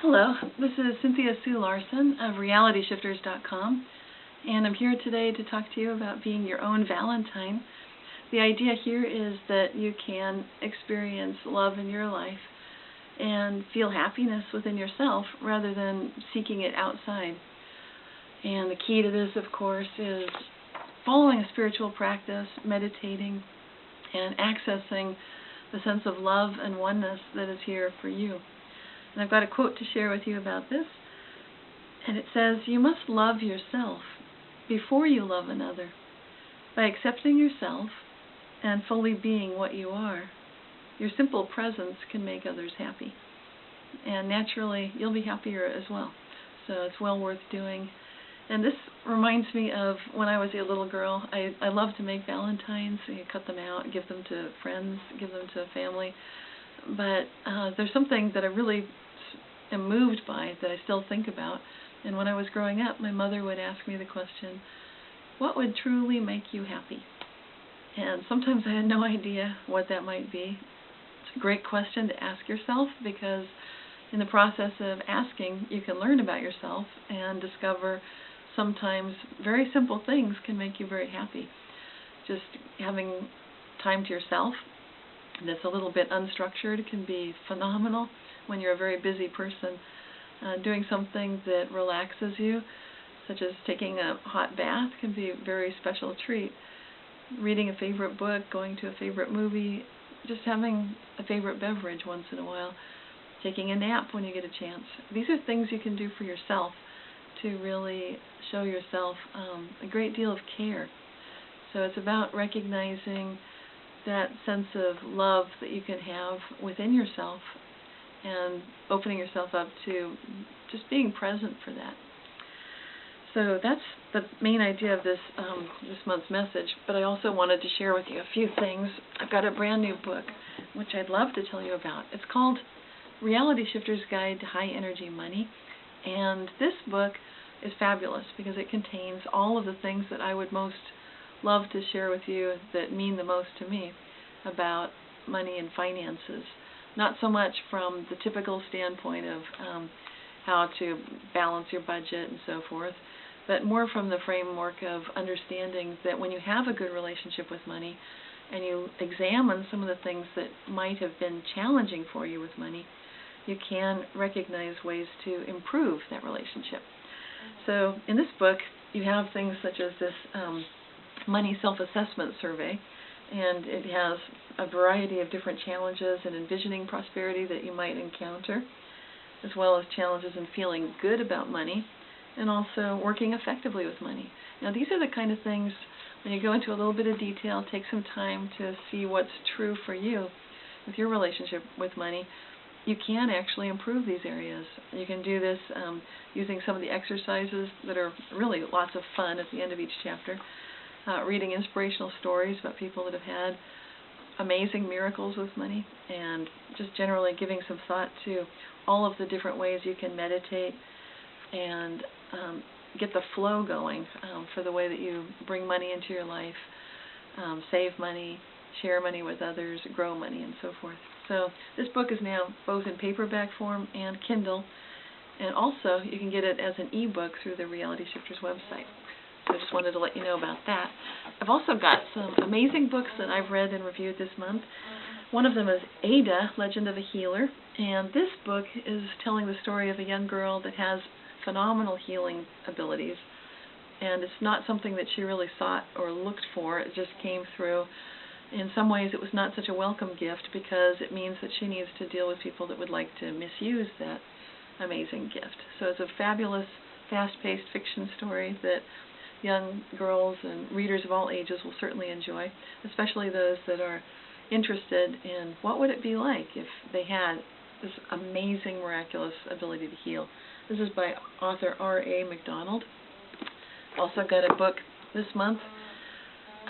Hello, this is Cynthia Sue Larson of RealityShifters.com, and I'm here today to talk to you about being your own Valentine. The idea here is that you can experience love in your life and feel happiness within yourself rather than seeking it outside. And the key to this, of course, is following a spiritual practice, meditating, and accessing the sense of love and oneness that is here for you. And I've got a quote to share with you about this, and it says, "You must love yourself before you love another. By accepting yourself and fully being what you are, your simple presence can make others happy. And naturally, you'll be happier as well. So it's well worth doing." And this reminds me of when I was a little girl. I loved to make Valentines. You cut them out, give them to friends, give them to family. But there's something that I really am moved by that I still think about. And when I was growing up, my mother would ask me the question, what would truly make you happy? And sometimes I had no idea what that might be. It's a great question to ask yourself, because in the process of asking, you can learn about yourself and discover sometimes very simple things can make you very happy. Just having time to yourself that's a little bit unstructured can be phenomenal when you're a very busy person. Doing something that relaxes you, such as taking a hot bath, can be a very special treat. Reading a favorite book, going to a favorite movie, just having a favorite beverage once in a while, taking a nap when you get a chance. These are things you can do for yourself to really show yourself a great deal of care. So it's about recognizing that sense of love that you can have within yourself and opening yourself up to just being present for that. So that's the main idea of this month's message, but I also wanted to share with you a few things. I've got a brand new book which I'd love to tell you about. It's called Reality Shifter's Guide to High Energy Money, and this book is fabulous because it contains all of the things that I would most love to share with you that mean the most to me about money and finances. Not so much from the typical standpoint of how to balance your budget and so forth, but more from the framework of understanding that when you have a good relationship with money and you examine some of the things that might have been challenging for you with money, you can recognize ways to improve that relationship. So in this book, you have things such as this money self-assessment survey, and it has a variety of different challenges in envisioning prosperity that you might encounter, as well as challenges in feeling good about money and also working effectively with money. Now these are the kind of things, when you go into a little bit of detail, take some time to see what's true for you with your relationship with money, you can actually improve these areas. You can do this using some of the exercises that are really lots of fun at the end of each chapter. Reading inspirational stories about people that have had amazing miracles with money, and just generally giving some thought to all of the different ways you can meditate and get the flow going for the way that you bring money into your life, save money, share money with others, grow money, and so forth. So this book is now both in paperback form and Kindle, and also you can get it as an ebook through the Reality Shifters website. So I just wanted to let you know about that. I've also got some amazing books that I've read and reviewed this month. One of them is Ada, Legend of a Healer, and this book is telling the story of a young girl that has phenomenal healing abilities, and it's not something that she really sought or looked for. It just came through. In some ways it was not such a welcome gift because it means that she needs to deal with people that would like to misuse that amazing gift. So it's a fabulous, fast-paced fiction story that young girls and readers of all ages will certainly enjoy, especially those that are interested in what would it be like if they had this amazing, miraculous ability to heal. This is by author R.A. McDonald. Also got a book this month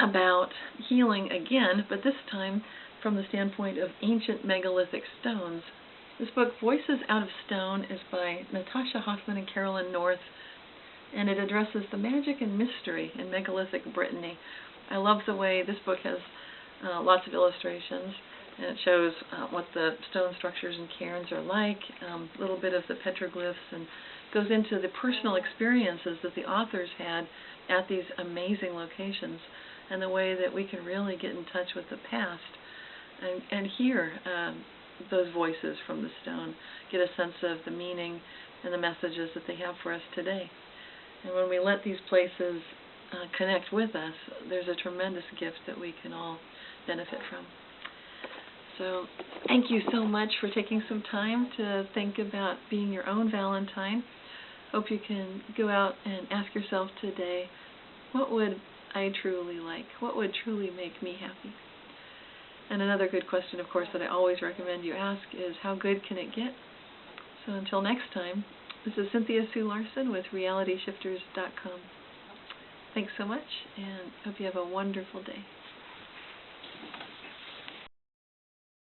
about healing again, but this time from the standpoint of ancient megalithic stones. This book, Voices Out of Stone, is by Natasha Hoffman and Carolyn North, and it addresses the magic and mystery in megalithic Brittany. I love the way this book has lots of illustrations, And it shows what the stone structures and cairns are like, a little bit of the petroglyphs, and goes into the personal experiences that the authors had at these amazing locations, and the way that we can really get in touch with the past and hear those voices from the stone, get a sense of the meaning and the messages that they have for us today. And when we let these places connect with us, there's a tremendous gift that we can all benefit from. So thank you so much for taking some time to think about being your own Valentine. Hope you can go out and ask yourself today, what would I truly like? What would truly make me happy? And another good question, of course, that I always recommend you ask is, how good can it get? So until next time, this is Cynthia Sue Larson with realityshifters.com. Thanks so much, and hope you have a wonderful day.